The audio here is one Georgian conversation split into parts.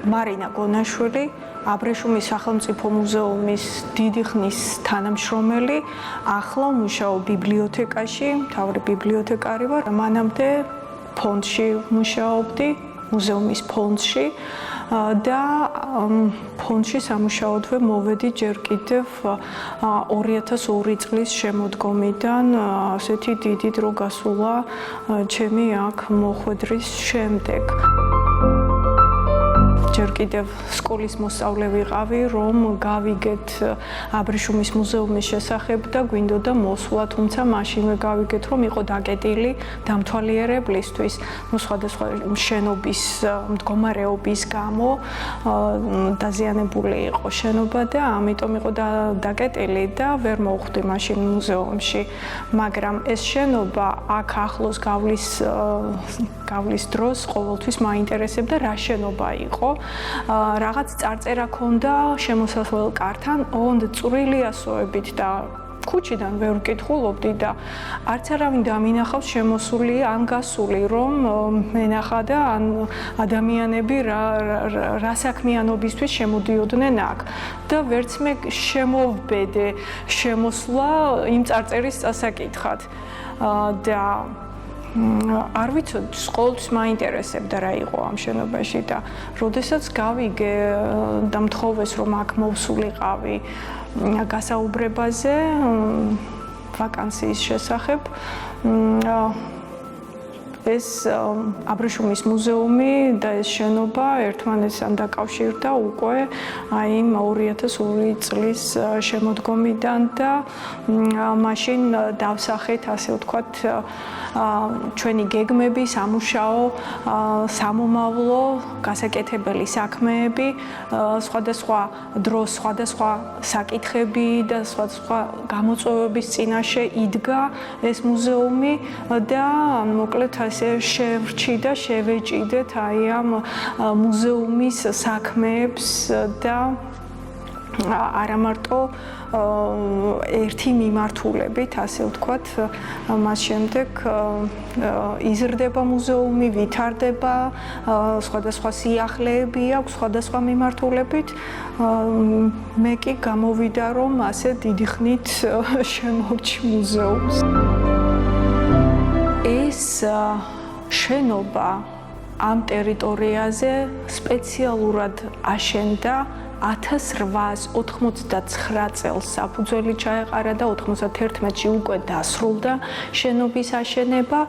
მარინა გონაშვილი, აბრეშუმის სახელმწიფო მუზეუმის დიდი ხნის თანამშრომელი, ახლა მუშაობ ბიბლიოთეკაში, მთავარი ბიბლიოთეკარი ვარ. მანამდე ფონდში მუშაობდი, მუზეუმის ფონდში და ფონდში სამუშაოდვე მოვედი ჯერ კიდევ 2002 წლის შემოდგომიდან, ასეთი დიდი დრო გასულა ჩემი აქ მოხვედრის შემდეგ. ჯერ კიდევ სკოლის მოსწავლე ვიყავი, რომ გავიგეთ აბრეშუმის მუზეუმის შესახებ და გვინდოდა მოსვლა, თუმცა მაშინვე გავიგეთ, რომ იყო დაკეტილი დამთვალიერებლისთვის, სხვადასხვა შენობის მდგომარეობის გამო დაზიანებული იყო შენობა და ამიტომ იყო დაკეტილი და ვერ მოვხვდი მაშინ მუზეუმში, მაგრამ ეს შენობა აქ ახლოს გავლის დროს ყოველთვის მაინტერესებდა რა შენობა იყო. რაღაც წარწერა ქონდა შემოსასვლელ კართან, ოღონდ წვრილი ასოებით და ქუჩიდან ვერ ვკითხულობდი და არც არავინ დამინახავს შემოსული ან გასული, რომ მენახა და ან ადამიანები რა საქმიანობისთვის შემოდიოდნენ აქ და ვერც მე შემოვბედე შემოსვლა იმ წარწერის წასაკითხად და არ ვიცოდი, ყოველთვის მაინტერესებდა რა იყო ამ შენობაში და როდესაც გავიგე და მთხოვეს რომ აქ მოვსულიყავი გასაუბრებაზე ვაკანსიის შესახებ, ეს აბრეშუმის მუზეუმი და ეს შენობა ერთმანეთთან დაკავშირდა უკვე აი 2002 წლის შემოდგომიდან და მაშინ დავსახეთ, ასე ვთქვათ, ჩვენი გეგმები, სამუშაო, სამომავლო, გასაკეთებელი საქმეები, სხვადასხვა დროს, სხვადასხვა საკითხები და სხვადასხვა გამოწვევების წინაშე იდგა ეს მუზეუმი და მოკლედ ასე შევრჩი და შევეჭიდეთ აი ამ მუზეუმის საქმეებს და არა მარტო ერთი მიმართულებით, ასე ვთქვათ, მას შემდეგ იზრდება მუზეუმი, ვითარდება, სხვადასხვა სიახლეები აქვს, სხვადასხვა მიმართულებით. მე კი გამოვიდა, რომ ასე დიდი ხნით შემოვჭი მუზეუმს. ეს შენობა ამ ტერიტორიაზე სპეციალურად აშენდა 1889 წელს საფუძველი ჩაეყარა და 91-ში უკვე დასრულდა შენობის აშენება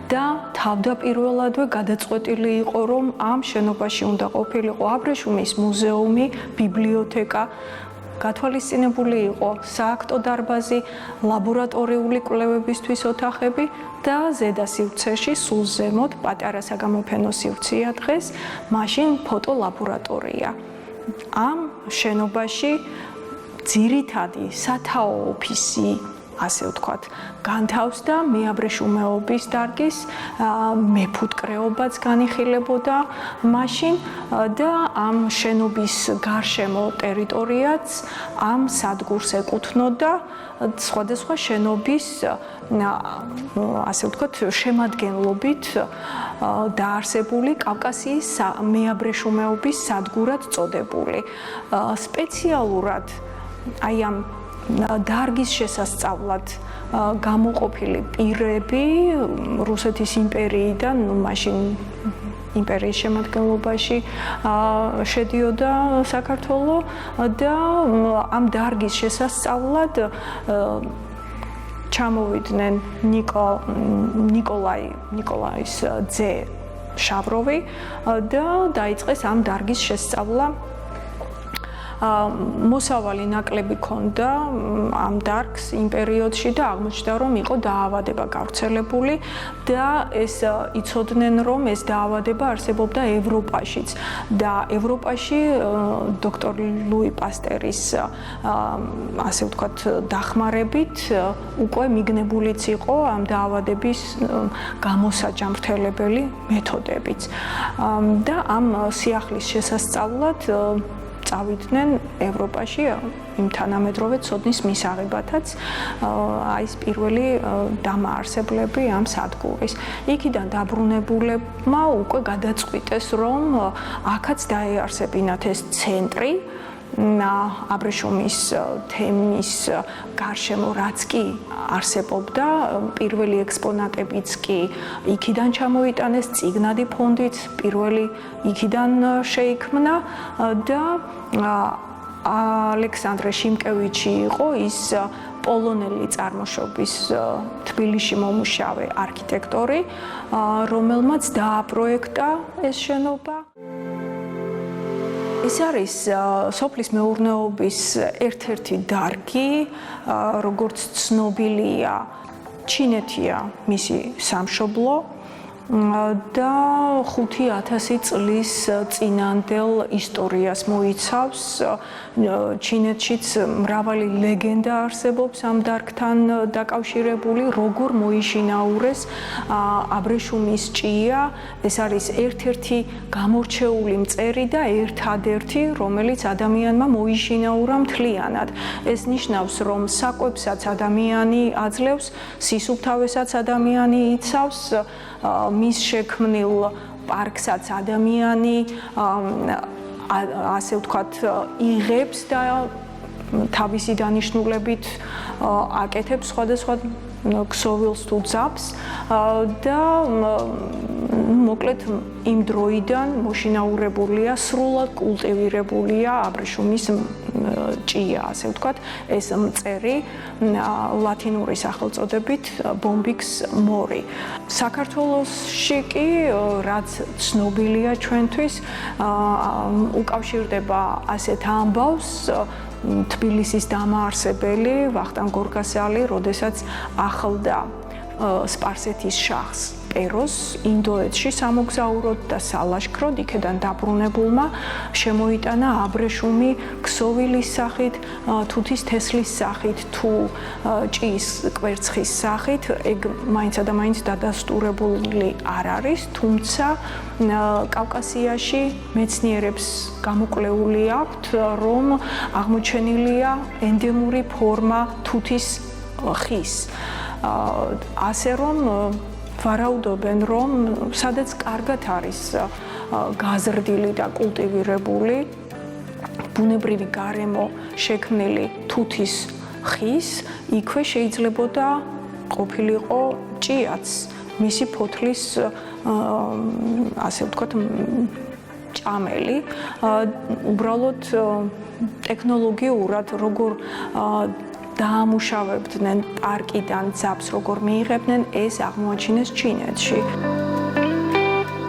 და თავდაპირველადვე გადაწყვეტილი იყო, რომ ამ შენობაში უნდა ყოფილიყო აბრეშუმის მუზეუმი, ბიბლიოთეკა, გათვალისწინებული იყო სააქტო დარბაზი, ლაბორატორიული კვლევებისთვის ოთახები და ზედა სივრცეში, სულ ზემოთ, პატარა საგამოფენო სივრცეა დღეს, მაშინ ფოტოლაბორატორია. ამ შენობაში ძირითადი სათაო ოფისი, ასე ვთქვათ, განთავსდა მეაბრეშუმეობის დარგის მეფუტკრეობაც განიხილებოდა მაშინ და ამ შენობის გარშემო ტერიტორიაც ამ სადგურს ეკუთვნოდა სხვადასხვა შენობის ასე ვთქვათ შემადგენლობით დაარსებული კავკასიის მეაბრეშუმეობის სადგურად წოდებული. სპეციალურად აი ამ დარგის შესასწავლად გამოყოფილი პირები რუსეთის იმპერიიდან, მაშინ იმპერიის შემადგენლობაში შედიოდა საქართველო და ამ დარგის შესასწავლად ჩამოვიდნენ ნიკოლაის ძე შავროვი და დაიწყეს ამ დარგის შესწავლა. მოსავალი ნაკლები ქონდა ამ დარგს იმ პერიოდში და აღმოჩნდა, რომ იყო დაავადება გავრცელებული და ეს იცოდნენ, რომ ეს დაავადება არსებობდა ევროპაშიც და ევროპაში დოქტორ ლუი პასტერის ასე ვთქვათ დახმარებით უკვე მიგნებულიც იყო ამ დაავადების გამოსაჯამრთელებელი მეთოდებიც და ამ სიახლის შესასწავლად წავიდნენ ევროპაში იმ თანამედროვე ცოდნის მისაღებათაც აი ეს პირველი დამაარსებლები ამ სადგურის. იქიდან დაბრუნებულებმა უკვე გადაწყვიტეს, რომ აქაც დაეარსებინათ ეს ცენტრი აბრეშუმის თემის გარშემო, რაც კი არსებობდა, პირველი ექსპონატებიც კი იქიდან ჩამოიტანეს, წიგნადი ფონდიც პირველი იქიდან შეიქმნა და ალექსანდრე შიმკევიჩი იყო ის პოლონელი წარმოშობის თბილისში მომუშავე არქიტექტორი, რომელმაც დააპროექტა ეს შენობა. ეს არის სოფლის მეურნეობის ერთ-ერთი დარგი, როგორც ცნობილია, ჩინეთია მისი სამშობლო და 5000 წლის წინანდელ ისტორიას მოიცავს. ჩინეთშიც მრავალი ლეგენდა არსებობს ამ დარგთან დაკავშირებული, როგორ მოიშინაურეს აბრეშუმის ჭია. ეს არის ერთ-ერთი გამორჩეული მწერი და ერთადერთი, რომელიც ადამიანმა მოიშინაურა მთლიანად. ეს ნიშნავს, რომ საკვებსაც ადამიანი აძლევს, სისუფთავესაც ადამიანი იცავს, მის შექმნილ პარკსაც ადამიანი ასე ვთქვათ იღებს და თავისი დანიშნულებით აკეთებს სხვადასხვა ქსოვილს თუ ძაბს და მოკლედ იმ დროიდან მოშინაურებულია, სრულად კულტივირებულია აბრეშუმის ჭია, ასე ვთქვათ, ეს მწერი ლათინური სახელწოდებით ბომბიქს მორი. საქართველოში კი, რაც ცნობილია ჩვენთვის, უკავშირდება ასეთ ამბავს თბილისის დამაარსებელი ვახტანგ გორგასალი, როდესაც ახლდა სპარსეთის შაჰს პეროს ინდოეთში სამოგზაუროდ და სალაშქროდ, იქედან დაბრუნებულმა შემოიტანა აბრეშუმი ქსოვილის სახით, თუთის თესლის სახით თუ ჭიის კვერცხის სახით. ეგ მაინცა და მაინც დადასტურებული არ არის, თუმცა კავკასიაში მეცნიერებს გამოკვლეული აქვთ, რომ აღმოჩენილია ენდემური ფორმა თუთის ხის. ასე რომ ვარაუდობენ, რომ სადაც კარგად არის გაზრდილი და კულტივირებული ბუნებრივი გარემო შექმნილი თუთის ხის, იქვე შეიძლებოდა ყოფილიყო ჭიაც, მისი ფოთლის ასე ვთქვათ ჭამელი. უბრალოდ ტექნოლოგიურად როგორ დაამუშავებდნენ პარკიდან ძაბს, როგორ მიიღებდნენ, ეს აღმოაჩინეს ჩინეთში.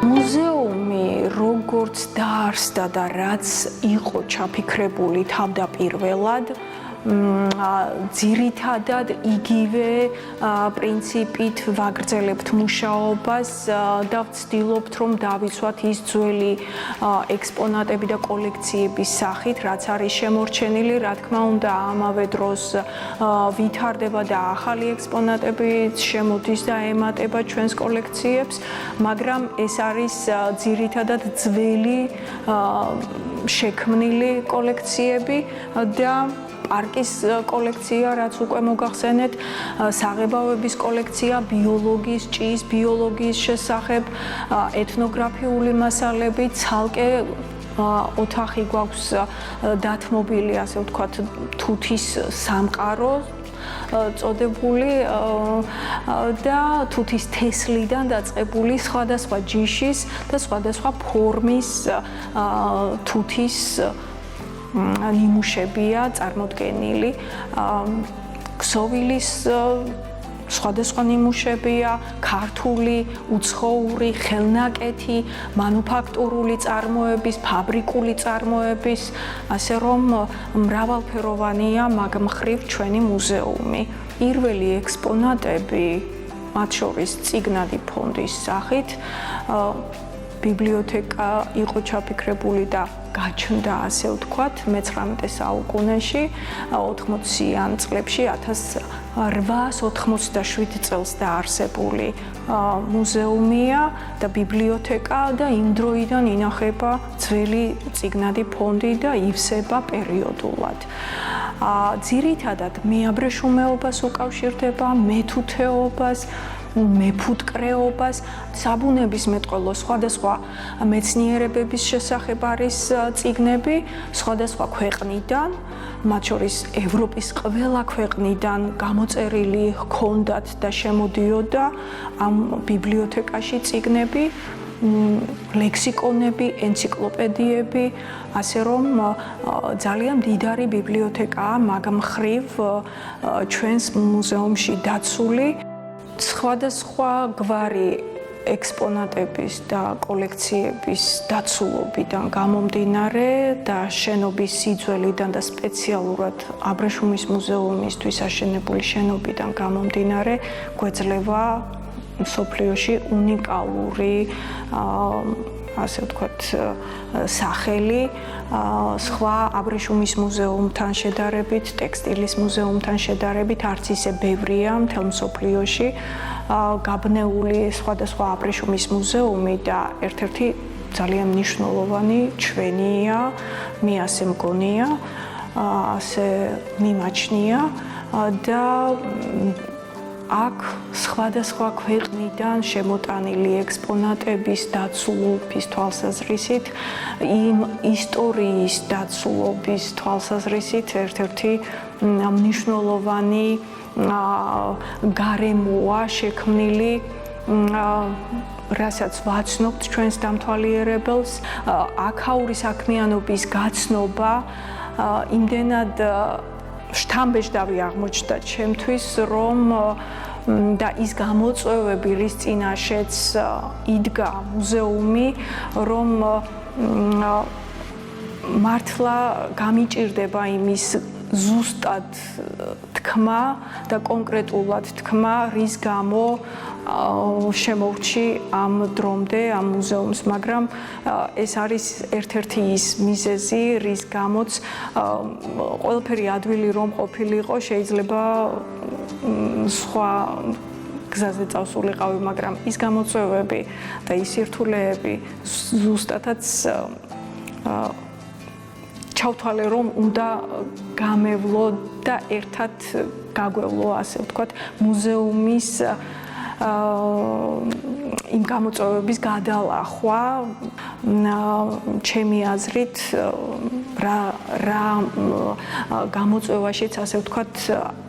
მუზეუმი როგორც დაარსდა და რაც იყო ჩაფიქრებული თავდაპირველად, ძირითადად იგივე პრინციპით ვაგრძელებთ მუშაობას და ვცდილობთ, რომ დავიცვათ ის ძველი ექსპონატები და კოლექციების სახით, რაც არის შემორჩენილი, რა თქმა უნდა, ამავე დროს ვითარდება და ახალი ექსპონატებიც შემოდის და ემატება ჩვენს კოლექციებს, მაგრამ ეს არის ძირითადად ძველი შექმნილი კოლექციები და პარკის კოლექცია, რაც უკვე მოგახსენეთ, საღებავების კოლექცია, ბიოლოგიის, ჭიის ბიოლოგიის შესახებ, ეთნოგრაფიული მასალები, ცალკე ოთახი გვაქვს დათმობილი, ასე ვთქვათ, თუთის სამყარო წოდებული და თუთის თესლიდან დაწყებული სხვადასხვა ჯიშის და სხვადასხვა ფორმის თუთის ნიმუშებია წარმოდგენილი. ქსოვილის სხვადასხვა ნიმუშებია, ქართული, უცხოური, ხელნაკეთი, მანუფაქტურული წარმოების, ფაბრიკული წარმოების, ასე რომ მრავალფეროვანია მაგ მხრივ ჩვენი მუზეუმი. პირველი ექსპონატები, მათ შორის წიგნადი ფონდის სახით, ბიბლიოთეკა იყო ჩაფიქრებული და გაჩნდა, ასე ვთქვათ, მე-19 საუკუნეში, 80-იან წლებში 1887 წელს დაარსებული მუზეუმია და ბიბლიოთეკა და იმ დროიდან ინახება ძველი წიგნადი ფონდი და ივსება პერიოდულად. ძირითადად მეაბრეშუმეობას უკავშირდება, მეთუთეობას, მეფუტკრეობას, საბუნებისმეტყველო სხვადასხვა მეცნიერებების შესახებ არის წიგნები, სხვადასხვა ქვეყნიდან, მათ შორის ევროპის ყველა ქვეყნიდან გამოწერილი ჰქონდათ და შემოდიოდა ამ ბიბლიოთეკაში წიგნები, ლექსიკონები, ენციკლოპედიები, ასე რომ ძალიან მდიდარი ბიბლიოთეკაა მაგ მხრივ ჩვენს მუზეუმში დაცული. სხვადასხვა გვარი ექსპონატების და კოლექციების დაცულობიდან გამომდინარე და შენობის სიძველიდან და სპეციალურად აბრეშუმის მუზეუმისთვის აშენებული შენობიდან გამომდინარე გვეძლევა მსოფლიოში უნიკალური ასე ვთქვათ სახელი სხვა აბრეშუმის მუზეუმთან შედარებით, ტექსტილის მუზეუმთან შედარებით არც ისე ბევრია მთელ მსოფლიოში გაბნეული სხვადასხვა აბრეშუმის მუზეუმი და ერთ-ერთი ძალიან მნიშვნელოვანი ჩვენია, მე ასე მგონია, ასე მიმაჩნია და აქ სხვადასხვა ქვეყნიდან შემოტანილი ექსპონატების დაცულობის თვალსაზრისით, იმ ისტორიის დაცულობის თვალსაზრისით ერთ-ერთი მნიშვნელოვანი გარემოა შექმნილი, რასაც ვაცნობთ ჩვენს დამთვალიერებელს, აქაური საქმიანობის გაცნობა იმდენად შთამბეჭდავი აღმოჩნდა ჩემთვის, რომ და ის გამოწვევები, რის წინაშეც იდგა მუზეუმი, რომ მართლა გამიჭირდება იმის ზუსტად თქმა და კონკრეტულად თქმა, რის გამო შემოვრჩი ამ დრომდე ამ მუზეუმს, მაგრამ ეს არის ერთ-ერთი ის მიზეზი, რის გამოც ყველაფერი ადვილი რომ ყოფილიყო, შეიძლება სხვა გზაზე წავსულიყავი, მაგრამ ის გამოწვევები და ის სირთულეები ზუსტადაც ჩავთვალე, რომ უნდა გამევლო და ერთად გაგვევლო, ასე ვთქვათ, მუზეუმის იმ გამოწვევების გადალახვა, ჩემი აზრით, რა გამოწვევაშიც, ასე ვთქვათ,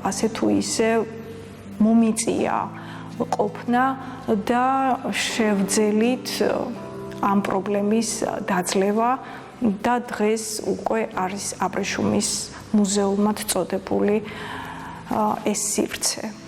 ასე თუ ისე მომიწია ყოფნა და შევძელით ამ პრობლემის დაძლევა და დღეს უკვე არის აბრეშუმის მუზეუმად წოდებული ეს სივრცე.